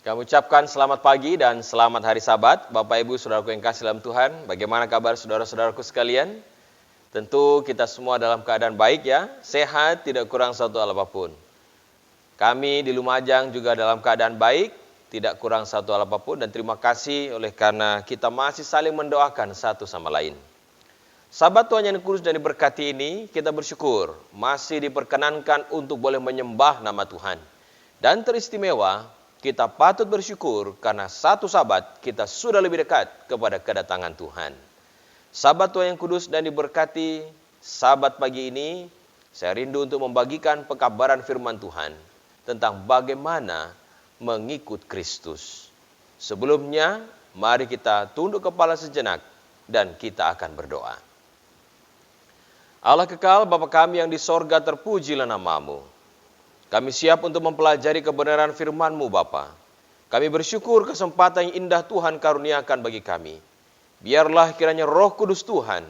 Kami ucapkan selamat pagi dan selamat hari Sabat, Bapak Ibu Saudaraku yang kasih dalam Tuhan. Bagaimana kabar saudara-saudaraku sekalian? Tentu kita semua dalam keadaan baik ya, sehat, tidak kurang satu hal apapun. Kami di Lumajang juga dalam keadaan baik, tidak kurang satu hal apapun, dan terima kasih oleh karena kita masih saling mendoakan satu sama lain. Sabat Tuhan yang kudus dan diberkati ini, kita bersyukur masih diperkenankan untuk boleh menyembah nama Tuhan. Dan teristimewa, kita patut bersyukur karena satu sabat kita sudah lebih dekat kepada kedatangan Tuhan. Sabat Tuhan yang kudus dan diberkati, sabat pagi ini saya rindu untuk membagikan pekabaran firman Tuhan tentang bagaimana mengikut Kristus. Sebelumnya, mari kita tunduk kepala sejenak dan kita akan berdoa. Allah kekal, Bapa kami yang di sorga, terpujilah nama-Mu. Kami siap untuk mempelajari kebenaran firman-Mu, Bapa. Kami bersyukur kesempatan yang indah Tuhan karuniakan bagi kami. Biarlah kiranya Roh Kudus Tuhan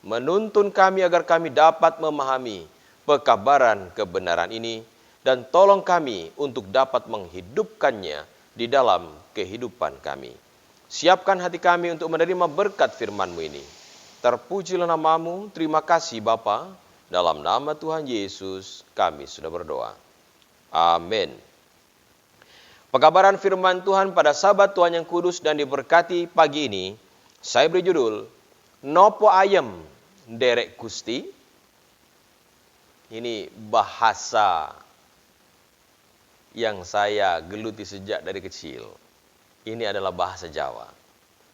menuntun kami agar kami dapat memahami pekabaran kebenaran ini, dan tolong kami untuk dapat menghidupkannya di dalam kehidupan kami. Siapkan hati kami untuk menerima berkat firman-Mu ini. Terpujilah nama-Mu, terima kasih Bapa. Dalam nama Tuhan Yesus kami sudah berdoa. Amin. Pekabaran firman Tuhan pada sabat Tuhan yang kudus dan diberkati pagi ini, saya beri judul, Nopo Ayem Derek Gusti. Ini bahasa yang saya geluti sejak dari kecil. Ini adalah bahasa Jawa.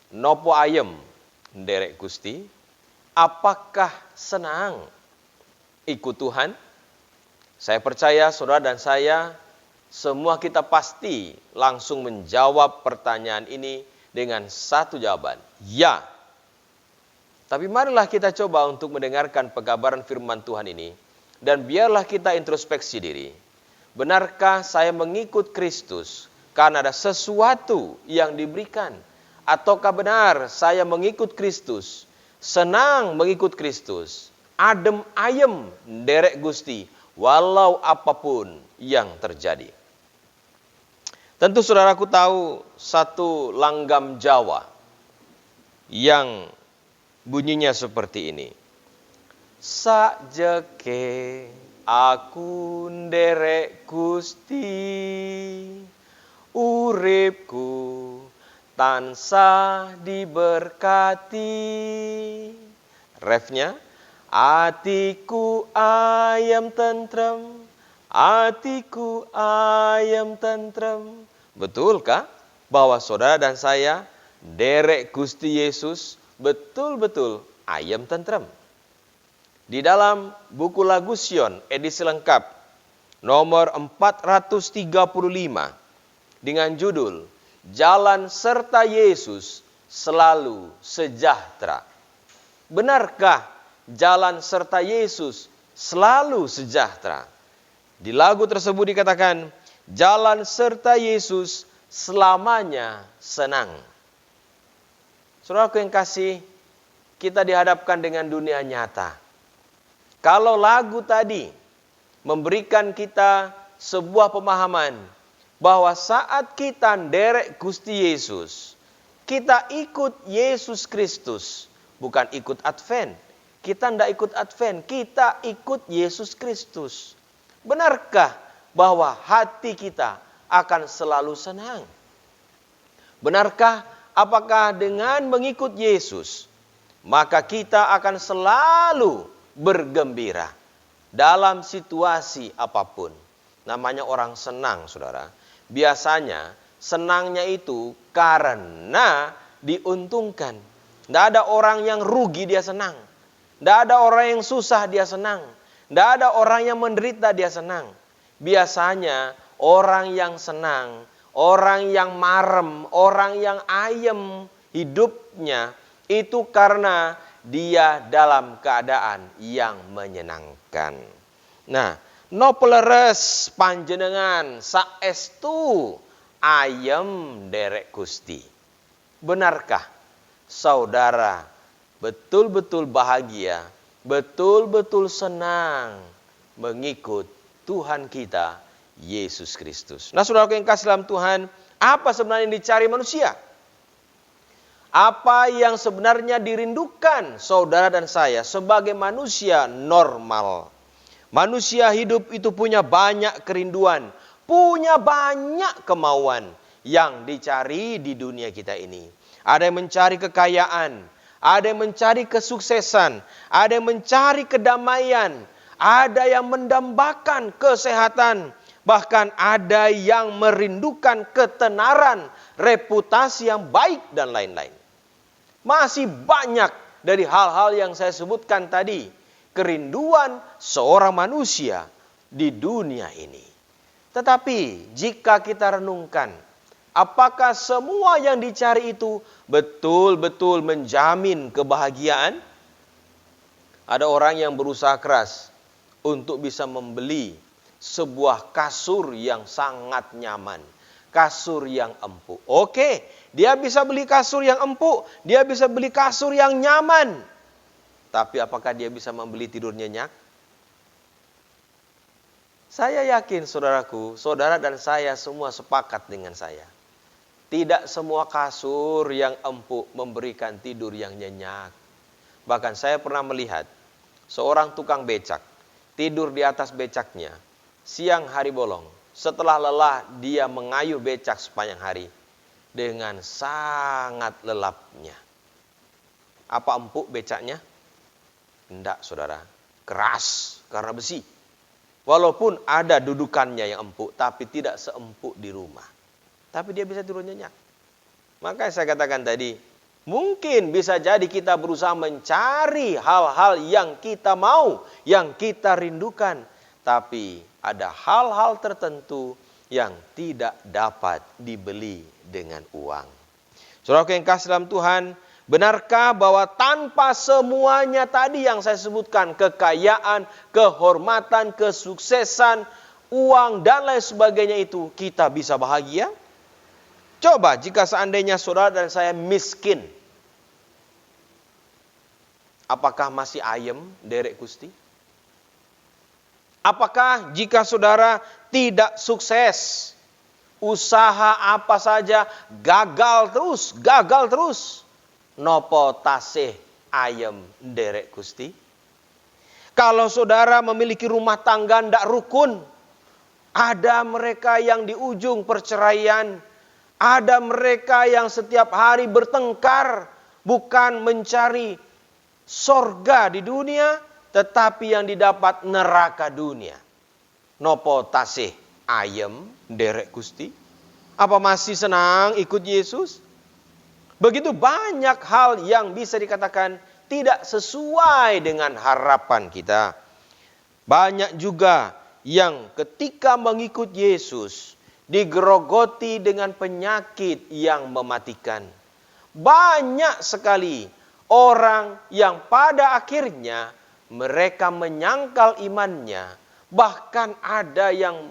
Nopo Ayem Derek Gusti. Apakah senang ikut Tuhan? Saya percaya saudara dan saya, semua kita pasti langsung menjawab pertanyaan ini dengan satu jawaban, ya. Tapi marilah kita coba untuk mendengarkan pekabaran firman Tuhan ini, dan biarlah kita introspeksi diri. Benarkah saya mengikut Kristus karena ada sesuatu yang diberikan? Ataukah benar saya mengikut Kristus, senang mengikut Kristus, adem ayem derek Gusti, walau apapun yang terjadi? Tentu saudaraku tahu satu langgam Jawa yang bunyinya seperti ini. Sajeke aku nderek Gusti, uripku tansah diberkati. Refnya, atiku ayam tentrem, atiku ayam tentrem. Betulkah bahwa saudara dan saya derek Gusti Yesus betul-betul ayam tentrem? Di dalam buku Lagu Sion edisi lengkap nomor 435 dengan judul Jalan serta Yesus selalu sejahtera. Benarkah jalan serta Yesus selalu sejahtera? Di lagu tersebut dikatakan, jalan serta Yesus selamanya senang. Saudaraku yang kasih, kita dihadapkan dengan dunia nyata. Kalau lagu tadi memberikan kita sebuah pemahaman bahwa saat kita nderek Gusti Yesus, kita ikut Yesus Kristus, bukan ikut Advent. Kita tidak ikut Advent, kita ikut Yesus Kristus. Benarkah bahwa hati kita akan selalu senang? Benarkah apakah dengan mengikut Yesus, maka kita akan selalu bergembira dalam situasi apapun? Namanya orang senang, saudara. Biasanya senangnya itu karena diuntungkan. Tidak ada orang yang rugi dia senang. Tidak ada orang yang susah dia senang. Tidak ada orang yang menderita dia senang. Biasanya orang yang senang, orang yang marem, orang yang ayem hidupnya itu karena dia dalam keadaan yang menyenangkan. Nah, nopo leres panjenengan saestu ayem derek Gusti. Benarkah saudara betul-betul bahagia, betul-betul senang mengikut Tuhan kita, Yesus Kristus. Nah, saudaraku yang kasih dalam Tuhan, apa sebenarnya yang dicari manusia? Apa yang sebenarnya dirindukan saudara dan saya sebagai manusia normal? Manusia hidup itu punya banyak kerinduan, punya banyak kemauan yang dicari di dunia kita ini. Ada yang mencari kekayaan, ada yang mencari kesuksesan, ada yang mencari kedamaian, ada yang mendambakan kesehatan, bahkan ada yang merindukan ketenaran, reputasi yang baik dan lain-lain. Masih banyak dari hal-hal yang saya sebutkan tadi, kerinduan seorang manusia di dunia ini. Tetapi jika kita renungkan, apakah semua yang dicari itu betul-betul menjamin kebahagiaan? Ada orang yang berusaha keras untuk bisa membeli sebuah kasur yang sangat nyaman, kasur yang empuk. Oke, dia bisa beli kasur yang empuk, dia bisa beli kasur yang nyaman. Tapi apakah dia bisa membeli tidur nyenyak? Saya yakin saudaraku, saudara dan saya semua sepakat dengan saya. Tidak semua kasur yang empuk memberikan tidur yang nyenyak. Bahkan saya pernah melihat seorang tukang becak tidur di atas becaknya siang hari bolong. Setelah lelah dia mengayuh becak sepanjang hari dengan sangat lelapnya. Apa empuk becaknya? Tidak, saudara. Keras karena besi. Walaupun ada dudukannya yang empuk, tapi tidak seempuk di rumah. Tapi dia bisa tidur nyenyak. Maka saya katakan tadi, mungkin bisa jadi kita berusaha mencari hal-hal yang kita mau, yang kita rindukan. Tapi ada hal-hal tertentu yang tidak dapat dibeli dengan uang. Saudara yang kasih dalam Tuhan, benarkah bahwa tanpa semuanya tadi yang saya sebutkan, kekayaan, kehormatan, kesuksesan, uang, dan lain sebagainya itu, kita bisa bahagia? Coba jika seandainya saudara dan saya miskin, apakah masih ayem derek Gusti? Apakah jika saudara tidak sukses, usaha apa saja gagal terus, nopo tasih ayem derek Gusti? Kalau saudara memiliki rumah tangga ndak rukun, ada mereka yang di ujung perceraian, ada mereka yang setiap hari bertengkar, bukan mencari sorga di dunia, tetapi yang didapat neraka dunia. Nopo tasih ayem derek Gusti? Apa masih senang ikut Yesus? Begitu banyak hal yang bisa dikatakan tidak sesuai dengan harapan kita. Banyak juga yang ketika mengikut Yesus digerogoti dengan penyakit yang mematikan. Banyak sekali orang yang pada akhirnya mereka menyangkal imannya. Bahkan ada yang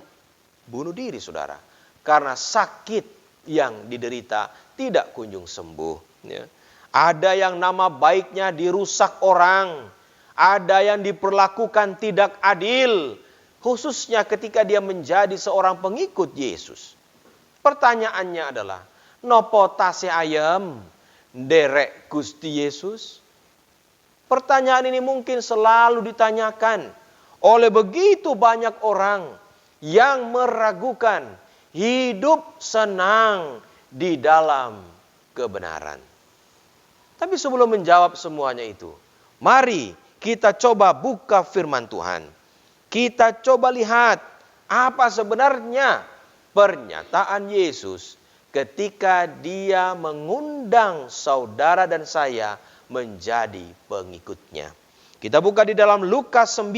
bunuh diri, saudara, karena sakit yang diderita tidak kunjung sembuh. Ya. Ada yang nama baiknya dirusak orang. Ada yang diperlakukan tidak adil. Khususnya ketika dia menjadi seorang pengikut Yesus. Pertanyaannya adalah, nopo tasih ayem derek Gusti Yesus? Pertanyaan ini mungkin selalu ditanyakan oleh begitu banyak orang yang meragukan hidup senang di dalam kebenaran. Tapi sebelum menjawab semuanya itu, mari kita coba buka firman Tuhan. Kita coba lihat apa sebenarnya pernyataan Yesus ketika dia mengundang saudara dan saya menjadi pengikutnya. Kita buka di dalam Lukas 9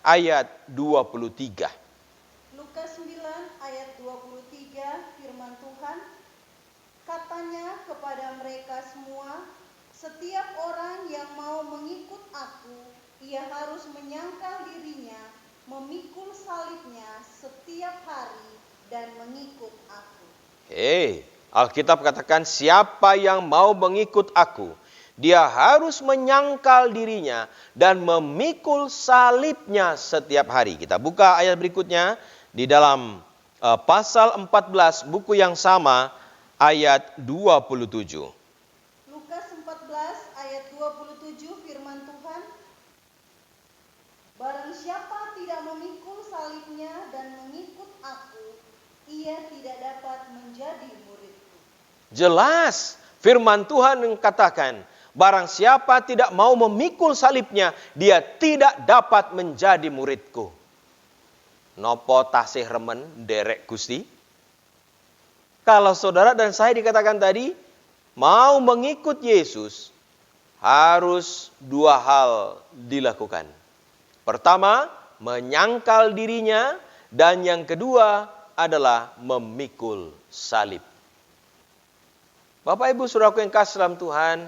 ayat 23. Lukas 9 ayat 23 firman Tuhan, katanya kepada mereka semua, setiap orang yang mau mengikut aku, ia harus menyangkal dirinya, memikul salibnya setiap hari dan mengikut aku. Alkitab katakan siapa yang mau mengikut aku, dia harus menyangkal dirinya dan memikul salibnya setiap hari. Kita buka ayat berikutnya di dalam pasal 14 buku yang sama ayat 27. Lukas 14 ayat 27 firman Tuhan, barang siapa tidak memikul salibnya dan mengikut aku, ia tidak dapat menjadi muridku. Jelas firman Tuhan yang katakan, barang siapa tidak mau memikul salibnya, dia tidak dapat menjadi muridku. Nopo tasih remen derek Gusti? Kalau saudara dan saya dikatakan tadi, mau mengikut Yesus, harus dua hal dilakukan. Pertama, menyangkal dirinya, dan yang kedua adalah memikul salib. Bapak Ibu Saudaraku yang kasih dalam Tuhan,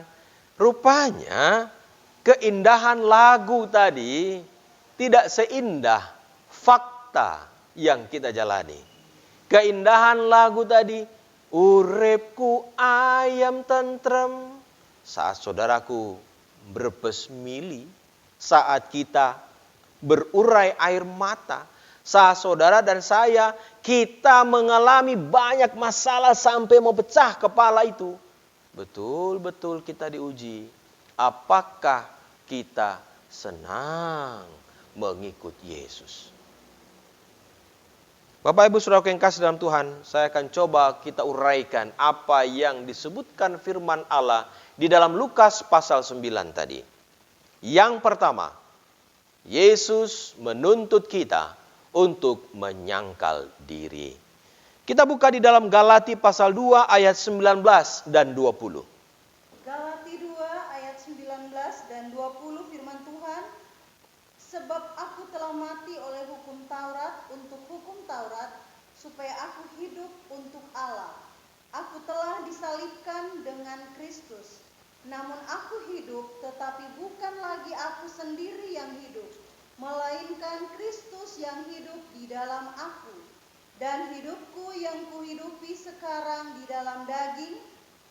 rupanya keindahan lagu tadi tidak seindah fakta yang kita jalani. Keindahan lagu tadi, uripku ayam tentrem, saat saudaraku berbesmili, saat kita berurai air mata, saat saudara dan saya kita mengalami banyak masalah sampai mau pecah kepala itu. Betul-betul kita diuji. Apakah kita senang mengikut Yesus? Bapak Ibu Saudara yang kasih dalam Tuhan, saya akan coba kita uraikan apa yang disebutkan firman Allah di dalam Lukas pasal 9 tadi. Yang pertama, Yesus menuntut kita untuk menyangkal diri. Kita buka di dalam Galati pasal 2 ayat 19 dan 20. Galati 2 ayat 19 dan 20 firman Tuhan, sebab aku telah mati oleh hukum Taurat untuk hukum Taurat, supaya aku hidup untuk Allah. Aku telah disalibkan dengan Kristus. Namun aku hidup, tetapi bukan lagi aku sendiri yang hidup, melainkan Kristus yang hidup di dalam aku. Dan hidupku yang kuhidupi sekarang di dalam daging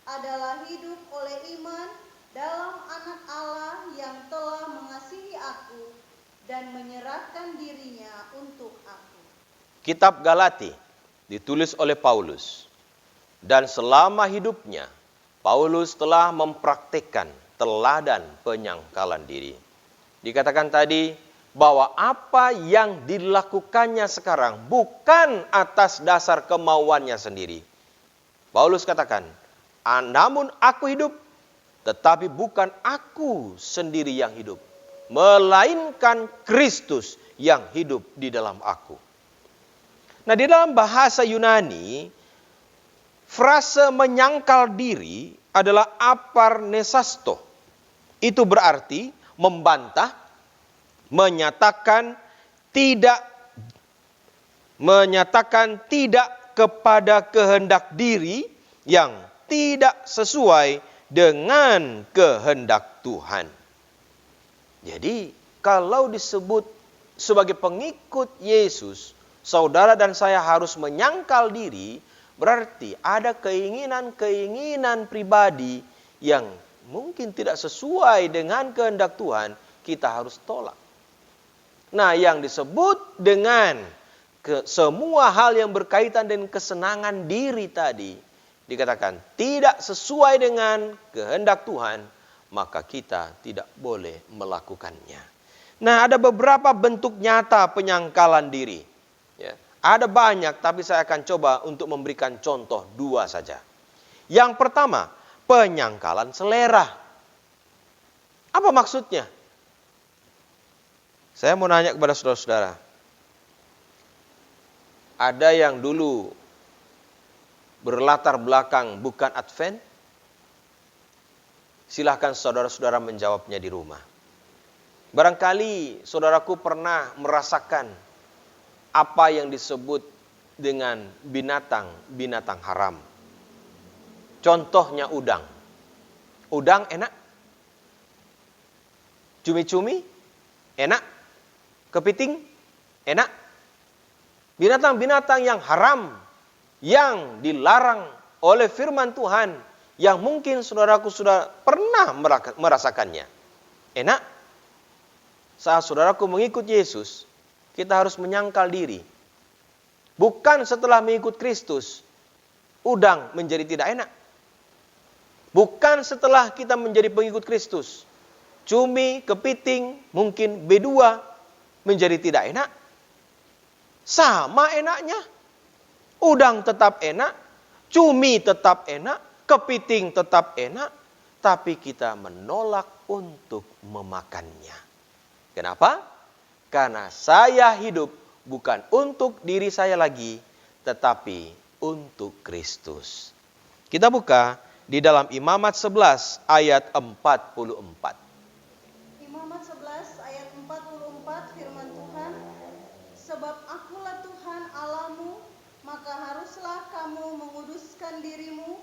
adalah hidup oleh iman dalam Anak Allah yang telah mengasihi aku dan menyerahkan dirinya untuk aku. Kitab Galati ditulis oleh Paulus, dan selama hidupnya Paulus telah mempraktikkan teladan penyangkalan diri. Dikatakan tadi bahwa apa yang dilakukannya sekarang bukan atas dasar kemauannya sendiri. Paulus katakan, namun aku hidup, tetapi bukan aku sendiri yang hidup, melainkan Kristus yang hidup di dalam aku. Nah, di dalam bahasa Yunani, frase menyangkal diri adalah aparnesasto. Itu berarti membantah, menyatakan tidak kepada kehendak diri yang tidak sesuai dengan kehendak Tuhan. Jadi, kalau disebut sebagai pengikut Yesus, saudara dan saya harus menyangkal diri, berarti ada keinginan-keinginan pribadi yang mungkin tidak sesuai dengan kehendak Tuhan, kita harus tolak. Nah, yang disebut dengan semua hal yang berkaitan dengan kesenangan diri tadi, dikatakan tidak sesuai dengan kehendak Tuhan, maka kita tidak boleh melakukannya. Nah, ada beberapa bentuk nyata penyangkalan diri. Ya, ada banyak, tapi saya akan coba untuk memberikan contoh 2 saja. Yang pertama, penyangkalan selera. Apa maksudnya? Saya mau nanya kepada saudara-saudara. Ada yang dulu berlatar belakang bukan Advent? Silahkan saudara-saudara menjawabnya di rumah. Barangkali saudaraku pernah merasakan apa yang disebut dengan binatang haram. Contohnya udang. Udang enak? Cumi-cumi? Enak? Kepiting? Enak? Binatang-binatang yang haram, yang dilarang oleh firman Tuhan, yang mungkin saudaraku sudah pernah merasakannya. Enak? Saat saudaraku mengikut Yesus, kita harus menyangkal diri. Bukan setelah mengikut Kristus, udang menjadi tidak enak. Bukan setelah kita menjadi pengikut Kristus, cumi, kepiting, mungkin B2 menjadi tidak enak. Sama enaknya. Udang tetap enak, cumi tetap enak, kepiting tetap enak, tapi kita menolak untuk memakannya. Kenapa? Karena saya hidup bukan untuk diri saya lagi, tetapi untuk Kristus. Kita buka di dalam Imamat 11 ayat 44. Imamat 11 ayat 44 firman Tuhan, sebab akulah Tuhan Allahmu, maka haruslah kamu menguduskan dirimu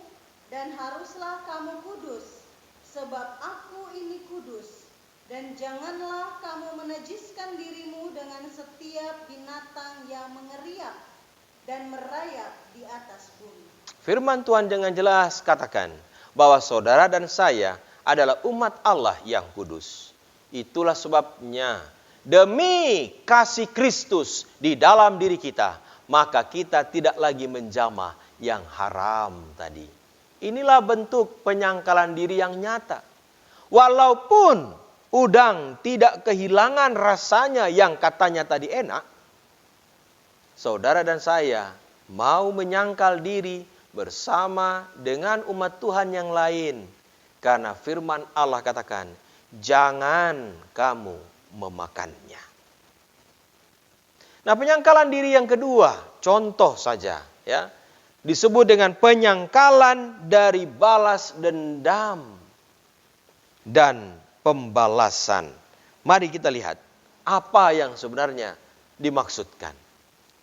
dan haruslah kamu kudus, sebab aku ini kudus. Dan janganlah kamu menajiskan dirimu dengan setiap binatang yang mengeriak dan merayap di atas bumi. Firman Tuhan dengan jelas katakan bahwa saudara dan saya adalah umat Allah yang kudus. Itulah sebabnya demi kasih Kristus di dalam diri kita, maka kita tidak lagi menjamah yang haram tadi. Inilah bentuk penyangkalan diri yang nyata. Walaupun udang tidak kehilangan rasanya yang katanya tadi enak, saudara dan saya mau menyangkal diri bersama dengan umat Tuhan yang lain. Karena firman Allah katakan, jangan kamu memakannya. Nah, penyangkalan diri yang kedua, contoh saja ya, disebut dengan penyangkalan dari balas dendam dan pembalasan. Mari kita lihat apa yang sebenarnya dimaksudkan.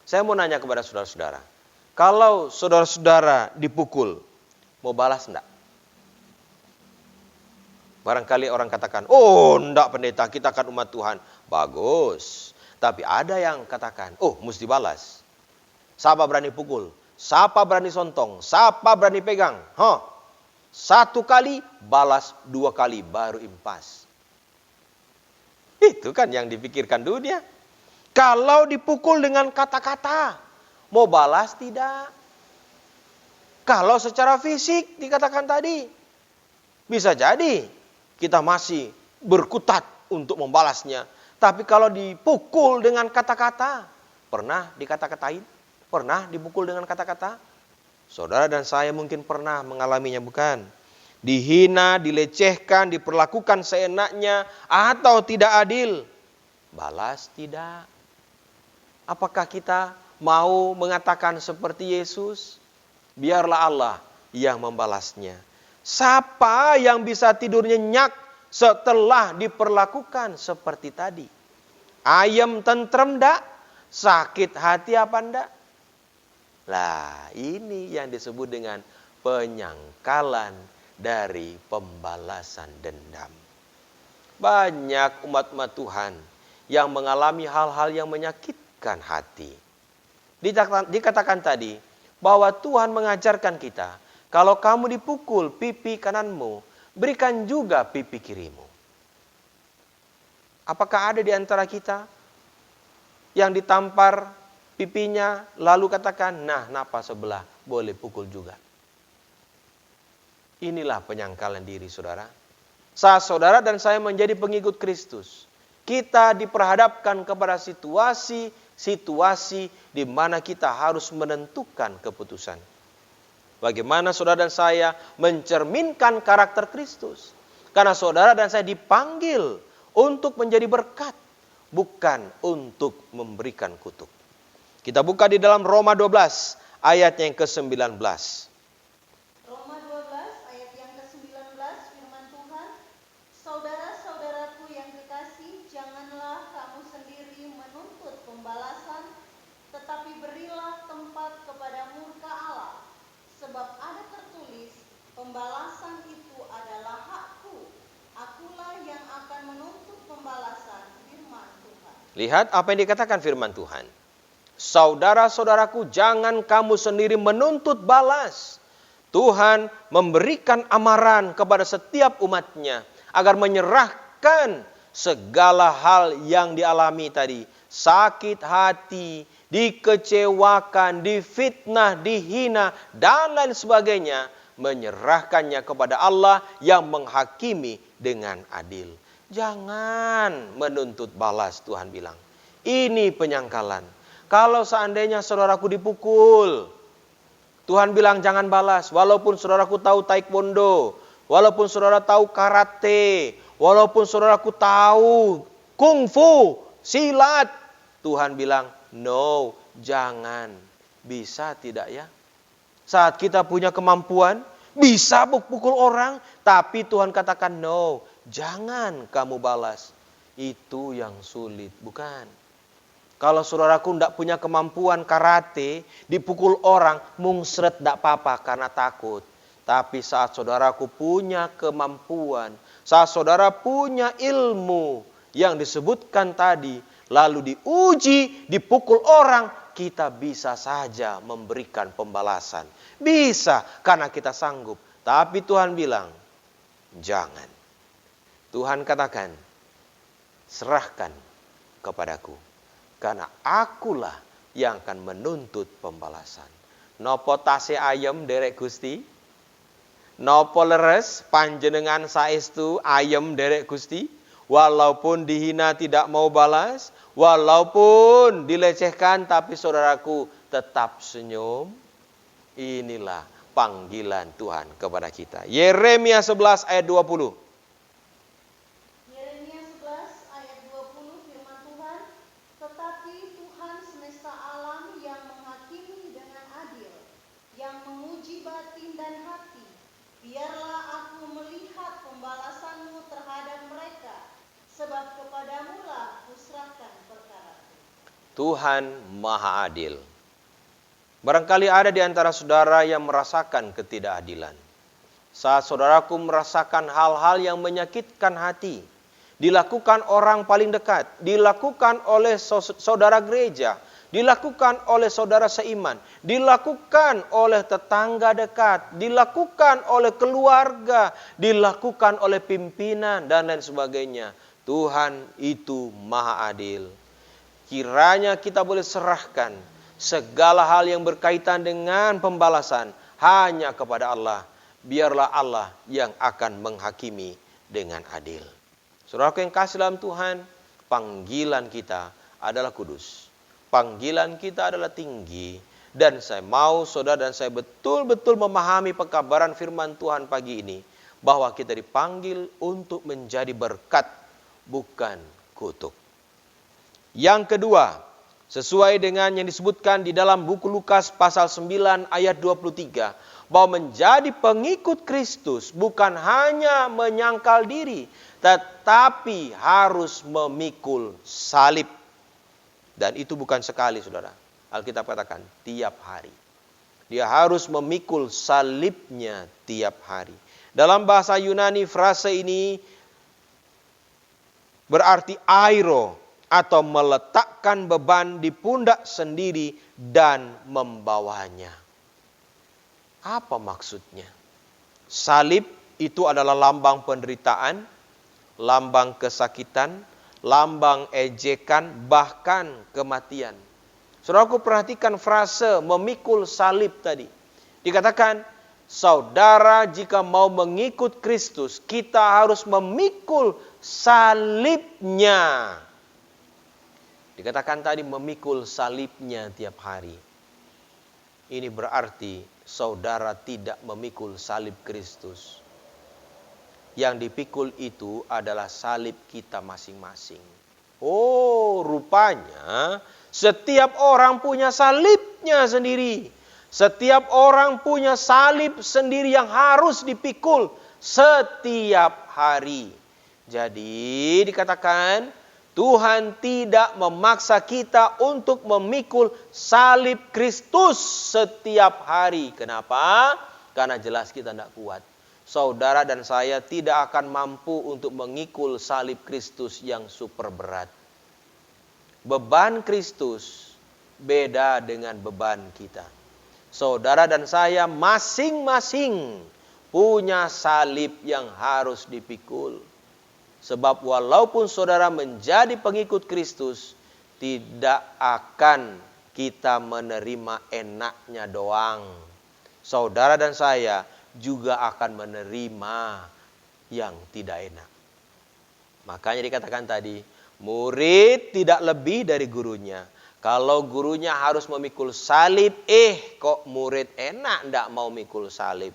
Saya mau nanya kepada saudara-saudara, kalau saudara-saudara dipukul, mau balas enggak? Barangkali orang katakan, oh enggak pendeta, kita kan umat Tuhan. Bagus. Tapi ada yang katakan, oh mesti balas. Siapa berani pukul? Siapa berani sontong? Siapa berani pegang? Satu kali, balas 2 kali, baru impas. Itu kan yang dipikirkan dunia. Kalau dipukul dengan kata-kata, mau balas tidak? Kalau secara fisik dikatakan tadi, bisa jadi kita masih berkutat untuk membalasnya. Tapi kalau dipukul dengan kata-kata, pernah dikata-katain? Pernah dipukul dengan kata-kata? Saudara dan saya mungkin pernah mengalaminya, bukan? Dihina, dilecehkan, diperlakukan seenaknya, atau tidak adil. Balas tidak. Apakah kita mau mengatakan seperti Yesus? Biarlah Allah yang membalasnya. Siapa yang bisa tidur nyenyak setelah diperlakukan seperti tadi? Ayam tentrem enggak? Sakit hati apa enggak? Lah, ini yang disebut dengan penyangkalan dari pembalasan dendam. Banyak umat-umat Tuhan yang mengalami hal-hal yang menyakitkan hati. Dikatakan tadi bahwa Tuhan mengajarkan kita, kalau kamu dipukul pipi kananmu, berikan juga pipi kirimu. Apakah ada di antara kita yang ditampar pipinya lalu katakan, nah napas sebelah boleh pukul juga? Inilah penyangkalan diri, saudara. Saat saudara dan saya menjadi pengikut Kristus, kita diperhadapkan kepada situasi di mana kita harus menentukan keputusan. Bagaimana saudara dan saya mencerminkan karakter Kristus? Karena saudara dan saya dipanggil untuk menjadi berkat, bukan untuk memberikan kutuk. Kita buka di dalam Roma 12 ayat yang ke-19. Roma 12 ayat yang ke-19 firman Tuhan, saudara-saudaraku yang kekasih, janganlah kamu sendiri menuntut pembalasan, tetapi berilah tempat kepada murka Allah. Sebab ada tertulis, pembalasan itu adalah hakku. Akulah yang akan menuntut pembalasan, firman Tuhan. Lihat apa yang dikatakan firman Tuhan. Saudara-saudaraku, jangan kamu sendiri menuntut balas. Tuhan memberikan amaran kepada setiap umatnya agar menyerahkan segala hal yang dialami tadi. Sakit hati, dikecewakan, difitnah, dihina, dan lain sebagainya, menyerahkannya kepada Allah yang menghakimi dengan adil. Jangan menuntut balas, Tuhan bilang. Ini penyangkalan. Kalau seandainya saudaraku dipukul, Tuhan bilang jangan balas. Walaupun saudaraku tahu taekwondo, walaupun saudara tahu karate, walaupun saudaraku tahu kungfu, silat, Tuhan bilang no, jangan. Bisa tidak ya? Saat kita punya kemampuan, bisa pukul orang, tapi Tuhan katakan no, jangan kamu balas. Itu yang sulit, bukan? Kalau saudaraku tidak punya kemampuan karate, dipukul orang, mungsret tidak apa-apa karena takut. Tapi saat saudaraku punya kemampuan, saat saudara punya ilmu yang disebutkan tadi, lalu diuji, dipukul orang, kita bisa saja memberikan pembalasan. Bisa, karena kita sanggup. Tapi Tuhan bilang, jangan. Tuhan katakan, serahkan kepadaku. Karena akulah yang akan menuntut pembalasan. Nopo tase ayam derek Gusti? Nopo leres panjenengan saestu ayam derek Gusti? Walaupun dihina tidak mau balas, walaupun dilecehkan tapi saudaraku tetap senyum. Inilah panggilan Tuhan kepada kita. Yeremia 11 ayat 20. Yeremia 11 ayat 20 firman Tuhan, tetapi Tuhan semesta alam yang menghakimi dengan adil, yang menguji batin dan hati, biarlah aku melihat pembalasanmu terhadap mereka, sebab kepadamulah kuserahkan perkara. Tuhan Maha Adil. Barangkali ada di antara saudara yang merasakan ketidakadilan. Saat saudaraku merasakan hal-hal yang menyakitkan hati, dilakukan orang paling dekat, dilakukan oleh saudara gereja, dilakukan oleh saudara seiman, dilakukan oleh tetangga dekat, dilakukan oleh keluarga, dilakukan oleh pimpinan dan lain sebagainya. Tuhan itu Maha Adil. Kiranya kita boleh serahkan segala hal yang berkaitan dengan pembalasan hanya kepada Allah. Biarlah Allah yang akan menghakimi dengan adil. Saudaraku yang kasih dalam Tuhan, panggilan kita adalah kudus. Panggilan kita adalah tinggi. Dan saya mau saudara dan saya betul-betul memahami pekabaran firman Tuhan pagi ini. Bahwa kita dipanggil untuk menjadi berkat, bukan kutuk. Yang kedua, sesuai dengan yang disebutkan di dalam buku Lukas pasal 9 ayat 23. Bahwa menjadi pengikut Kristus bukan hanya menyangkal diri, tetapi harus memikul salib. Dan itu bukan sekali, saudara. Alkitab katakan tiap hari. Dia harus memikul salibnya tiap hari. Dalam bahasa Yunani frase ini berarti airo, atau meletakkan beban di pundak sendiri dan membawanya. Apa maksudnya? Salib itu adalah lambang penderitaan, lambang kesakitan, lambang ejekan, bahkan kematian. Saudaraku perhatikan frase memikul salib tadi. Dikatakan, saudara jika mau mengikut Kristus, kita harus memikul salibnya. Dikatakan tadi memikul salibnya tiap hari. Ini berarti saudara tidak memikul salib Kristus. Yang dipikul itu adalah salib kita masing-masing. Oh, rupanya setiap orang punya salibnya sendiri. Setiap orang punya salib sendiri yang harus dipikul setiap hari. Jadi dikatakan Tuhan tidak memaksa kita untuk memikul salib Kristus setiap hari. Kenapa? Karena jelas kita tidak kuat. Saudara dan saya tidak akan mampu untuk mengikul salib Kristus yang super berat. Beban Kristus beda dengan beban kita. Saudara dan saya masing-masing punya salib yang harus dipikul. Sebab walaupun saudara menjadi pengikut Kristus, tidak akan kita menerima enaknya doang. Saudara dan saya juga akan menerima yang tidak enak. Makanya dikatakan tadi, murid tidak lebih dari gurunya. Kalau gurunya harus memikul salib, kok murid enak ndak mau mikul salib.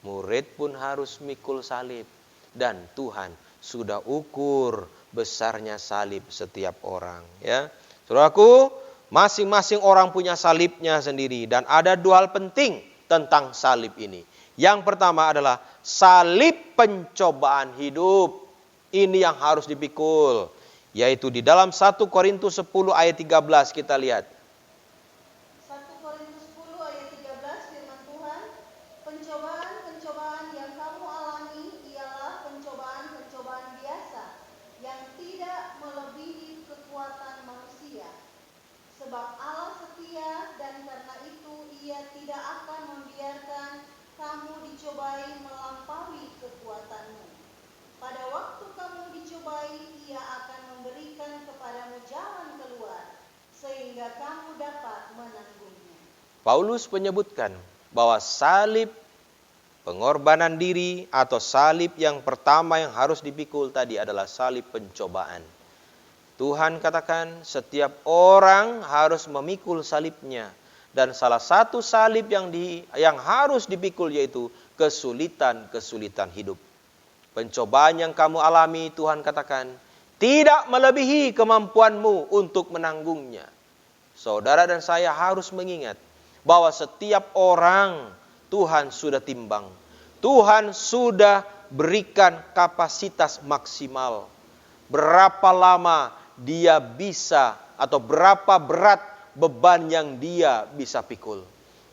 Murid pun harus mikul salib. Dan Tuhan sudah ukur besarnya salib setiap orang. Ya, saudaraku, masing-masing orang punya salibnya sendiri. Dan ada dua hal penting tentang salib ini. Yang pertama adalah salib pencobaan hidup. Ini yang harus dipikul. Yaitu di dalam 1 Korintus 10 ayat 13 kita lihat. 1 Korintus 10 ayat 13 firman Tuhan, pencobaan-pencobaan yang kamu alami ialah pencobaan-pencobaan biasa yang tidak melebihi kekuatan manusia. Sebab Allah setia dan karena itu Ia tidak akan membiarkan kamu dicobai melampaui kekuatanmu. Pada waktu kamu dicobai, Ia akan memberikan kepadamu jalan keluar, sehingga kamu dapat menanggungnya. Paulus menyebutkan bahwa salib pengorbanan diri atau salib yang pertama yang harus dipikul tadi adalah salib pencobaan. Tuhan katakan setiap orang harus memikul salibnya. Dan salah satu salib yang harus dipikul yaitu kesulitan-kesulitan hidup. Pencobaan yang kamu alami, Tuhan katakan, tidak melebihi kemampuanmu untuk menanggungnya. Saudara dan saya harus mengingat bahwa setiap orang Tuhan sudah timbang. Tuhan sudah berikan kapasitas maksimal. Berapa lama dia bisa atau berapa berat beban yang dia bisa pikul.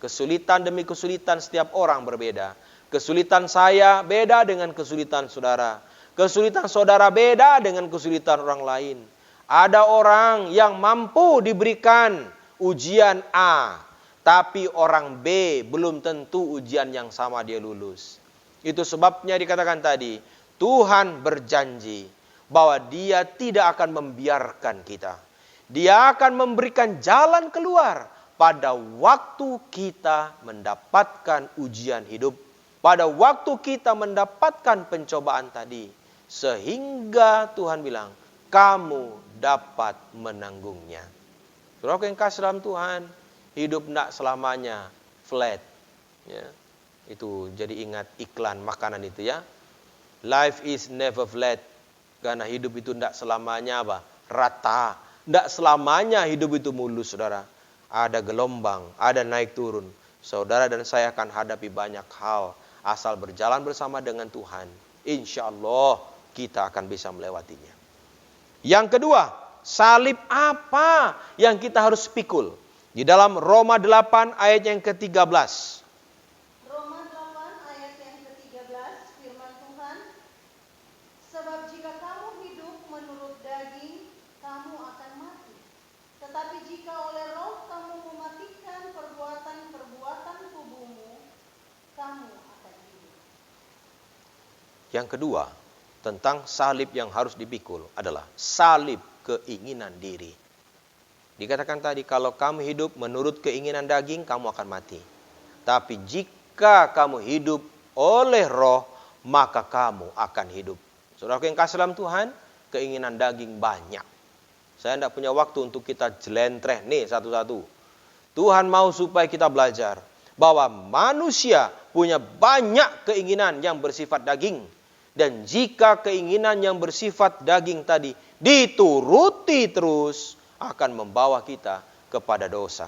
Kesulitan demi kesulitan setiap orang berbeda. Kesulitan saya beda dengan kesulitan saudara. Kesulitan saudara beda dengan kesulitan orang lain. Ada orang yang mampu diberikan ujian A, tapi orang B belum tentu ujian yang sama dia lulus. Itu sebabnya dikatakan tadi, Tuhan berjanji bahwa Dia tidak akan membiarkan kita. Dia akan memberikan jalan keluar pada waktu kita mendapatkan ujian hidup. Pada waktu kita mendapatkan pencobaan tadi. Sehingga Tuhan bilang, kamu dapat menanggungnya. Saudara yang kasih dalam Tuhan, hidup tidak selamanya flat. Ya. Itu jadi ingat iklan makanan itu ya. Life is never flat. Karena hidup itu tidak selamanya apa? Rata. Tidak selamanya hidup itu mulus, saudara. Ada gelombang, ada naik turun. Saudara dan saya akan hadapi banyak hal. Asal berjalan bersama dengan Tuhan, insya Allah kita akan bisa melewatinya. Yang kedua, salib apa yang kita harus pikul? Di dalam Roma 8 ayat yang ke-13. Roma 8 ayat yang ke-13 firman Tuhan, sebab jika kamu hidup menurut daging, kamu akan mati. Tetapi jika oleh roh kamu mematikan perbuatan-perbuatan tubuhmu, kamu akan hidup. Yang kedua, tentang salib yang harus dipikul adalah salib keinginan diri. Dikatakan tadi, kalau kamu hidup menurut keinginan daging, kamu akan mati. Tapi jika kamu hidup oleh roh, maka kamu akan hidup. Saudara yang kasih dalam Tuhan, keinginan daging banyak. Saya tidak punya waktu untuk kita jelentreh nih satu-satu. Tuhan mau supaya kita belajar bahwa manusia punya banyak keinginan yang bersifat daging. Dan jika keinginan yang bersifat daging tadi dituruti terus, akan membawa kita kepada dosa.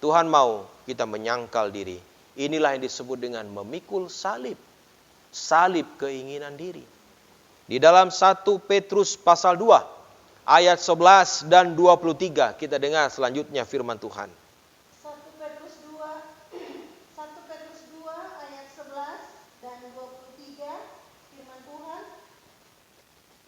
Tuhan mau kita menyangkal diri. Inilah yang disebut dengan memikul salib. Salib keinginan diri. Di dalam 1 Petrus pasal 2, ayat 11 dan 23, kita dengar selanjutnya firman Tuhan. 1 Petrus 2 ayat 11 dan 23 firman Tuhan.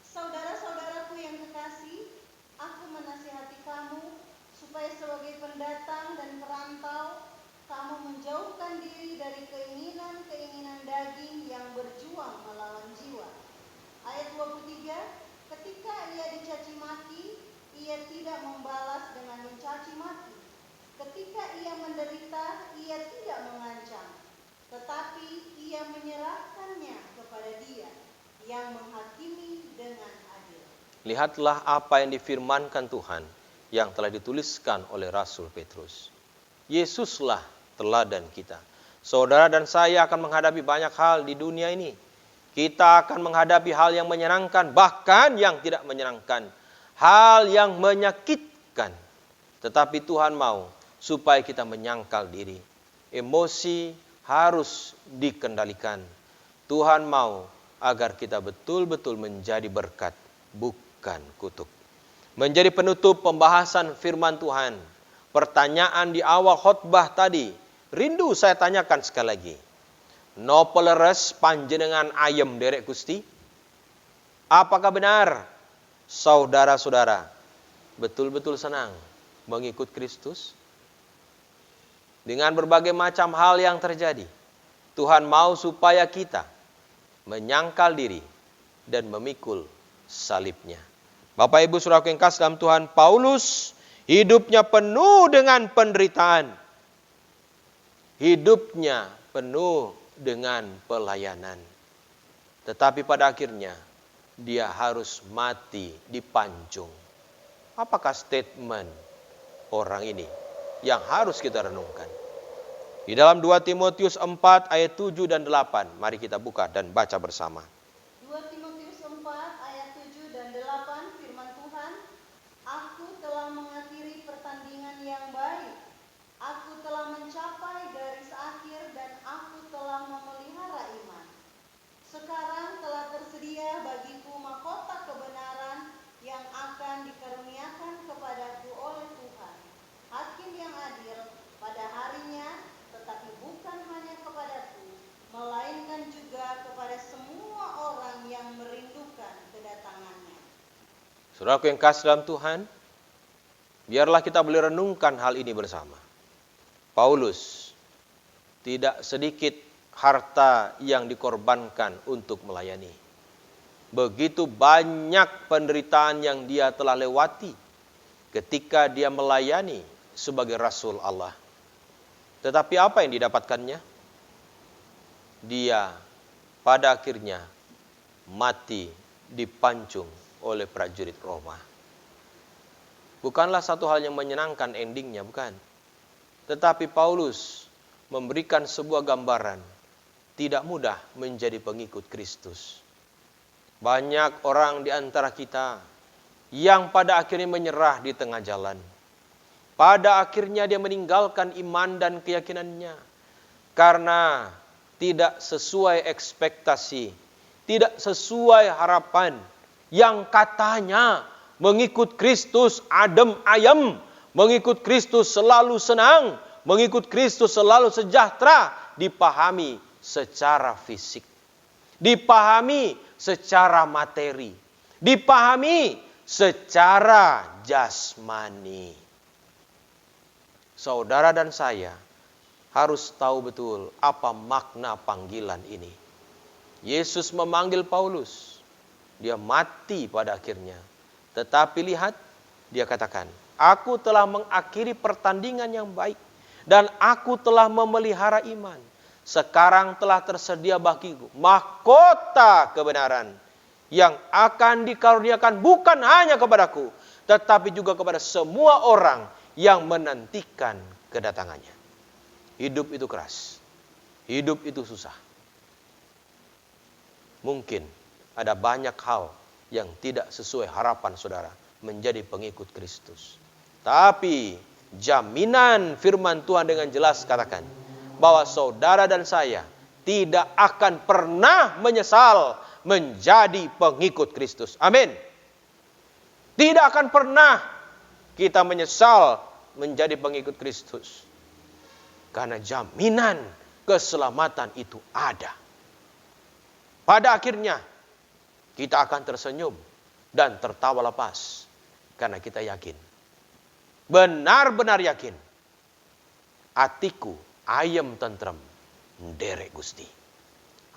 Saudara-saudaraku yang kekasih, aku menasihati kamu supaya sebagai pendatang dan perantau kamu menjauhkan diri dari keinginan-keinginan daging yang berjuang melawan jiwa. Ayat 23, ketika ia dicaci maki, ia tidak membalas dengan mencaci maki. Ketika ia menderita, ia tidak mengancam, tetapi ia menyerahkannya kepada Dia yang menghakimi dengan adil. Lihatlah apa yang difirmankan Tuhan yang telah dituliskan oleh Rasul Petrus. Yesuslah teladan kita. Saudara dan saya akan menghadapi banyak hal di dunia ini. Kita akan menghadapi hal yang menyenangkan, bahkan yang tidak menyenangkan. Hal yang menyakitkan. Tetapi Tuhan mau supaya kita menyangkal diri. Emosi harus dikendalikan. Tuhan mau agar kita betul-betul menjadi berkat, bukan kutuk. Menjadi penutup pembahasan firman Tuhan. Pertanyaan di awal khotbah tadi, rindu saya tanyakan sekali lagi. Nopo leres panjenengan ayem derek Gusti? Apakah benar saudara-saudara betul-betul senang mengikut Kristus? Dengan berbagai macam hal yang terjadi, Tuhan mau supaya kita menyangkal diri dan memikul salibnya. Bapak Ibu Saudara yang kasih dalam Tuhan, Paulus hidupnya penuh dengan penderitaan. Hidupnya penuh dengan pelayanan. Tetapi pada akhirnya dia harus mati dipancung. Apakah statement orang ini yang harus kita renungkan? Di dalam 2 Timotius 4 ayat 7 dan 8, mari kita buka dan baca bersama. 2 Timotius 4 ayat 7 dan 8 firman Tuhan, Aku telah mengakhiri pertandingan yang baik. Aku telah mencapai garis akhir dan aku telah memelihara iman. Sekarang telah tersedia bagiku mahkota kebenaran yang akan dikaruniakan kepadaku oleh Tuhan, Hakim yang adil pada harinya, tetapi bukan hanya kepadaku, melainkan juga kepada semua orang yang merindukan kedatangannya. Saudaraku yang kasih dalam Tuhan, biarlah kita boleh renungkan hal ini bersama. Paulus tidak sedikit harta yang dikorbankan untuk melayani. Begitu banyak penderitaan yang dia telah lewati ketika dia melayani sebagai Rasul Allah. Tetapi apa yang didapatkannya? Dia pada akhirnya mati dipancung oleh prajurit Roma. Bukanlah satu hal yang menyenangkan endingnya, bukan. Tetapi Paulus memberikan sebuah gambaran tidak mudah menjadi pengikut Kristus. Banyak orang di antara kita yang pada akhirnya menyerah di tengah jalan. Pada akhirnya dia meninggalkan iman dan keyakinannya karena tidak sesuai ekspektasi, tidak sesuai harapan yang katanya mengikut Kristus adem ayem, mengikut Kristus selalu senang, mengikut Kristus selalu sejahtera, dipahami secara fisik, dipahami secara materi, dipahami secara jasmani. Saudara dan saya harus tahu betul apa makna panggilan ini. Yesus memanggil Paulus, dia mati pada akhirnya. Tetapi lihat, dia katakan, Aku telah mengakhiri pertandingan yang baik dan aku telah memelihara iman. Sekarang telah tersedia bagiku mahkota kebenaran yang akan dikaruniakan bukan hanya kepadaku, tetapi juga kepada semua orang yang menantikan kedatangannya. Hidup itu keras. Hidup itu susah. Mungkin ada banyak hal yang tidak sesuai harapan saudara menjadi pengikut Kristus. Tapi jaminan firman Tuhan dengan jelas katakan bahwa saudara dan saya tidak akan pernah menyesal menjadi pengikut Kristus. Amin. Tidak akan pernah kita menyesal menjadi pengikut Kristus. Karena jaminan keselamatan itu ada. Pada akhirnya kita akan tersenyum dan tertawa lepas. Karena kita yakin. Benar-benar yakin. Atiku ayem tentrem nderek Gusti.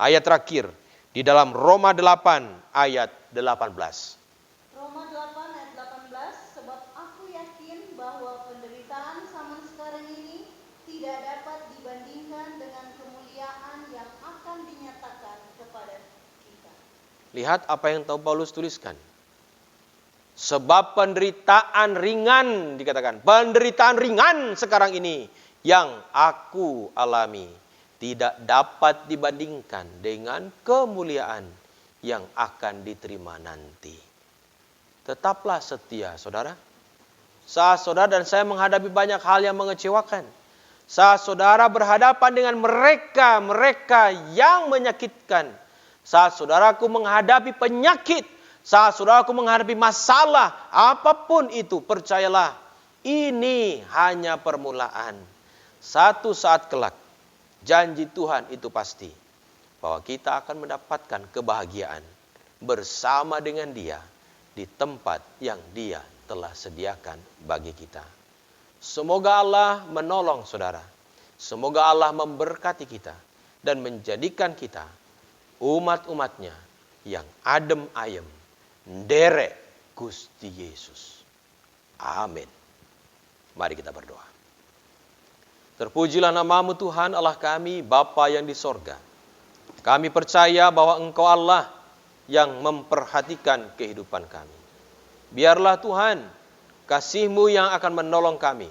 Ayat terakhir di dalam Roma 8 ayat 18. Roma 8 ayat 18, sebab Lihat apa yang tahu Paulus tuliskan. Sebab penderitaan ringan, dikatakan, penderitaan ringan sekarang ini yang aku alami tidak dapat dibandingkan dengan kemuliaan yang akan diterima nanti. Tetaplah setia, saudara. Saat saudara dan saya menghadapi banyak hal yang mengecewakan, saat saudara berhadapan dengan mereka yang menyakitkan, saat saudaraku menghadapi penyakit, saat saudaraku menghadapi masalah, apapun itu, percayalah, ini hanya permulaan. Satu saat kelak, janji Tuhan itu pasti, bahwa kita akan mendapatkan kebahagiaan bersama dengan Dia di tempat yang Dia telah sediakan bagi kita. Semoga Allah menolong saudara. Semoga Allah memberkati kita dan menjadikan kita umat-umatnya yang adem ayem, nderek Gusti Yesus. Amin. Mari kita berdoa. Terpujilah nama-Mu Tuhan Allah kami, Bapa yang di sorga. Kami percaya bahwa Engkau Allah yang memperhatikan kehidupan kami. Biarlah Tuhan, kasih-Mu yang akan menolong kami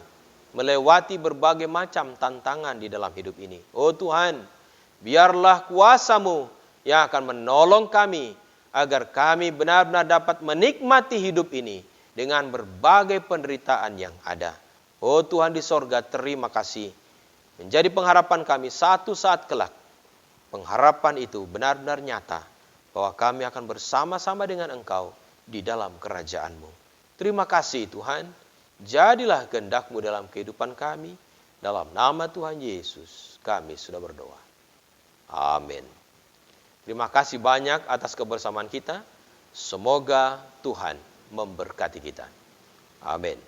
melewati berbagai macam tantangan di dalam hidup ini. Oh Tuhan, biarlah kuasa-Mu yang akan menolong kami agar kami benar-benar dapat menikmati hidup ini dengan berbagai penderitaan yang ada. Oh Tuhan di sorga, terima kasih. Menjadi pengharapan kami satu saat kelak. Pengharapan itu benar-benar nyata bahwa kami akan bersama-sama dengan Engkau di dalam kerajaan-Mu. Terima kasih Tuhan. Jadilah kehendak-Mu dalam kehidupan kami. Dalam nama Tuhan Yesus kami sudah berdoa. Amin. Terima kasih banyak atas kebersamaan kita. Semoga Tuhan memberkati kita. Amin.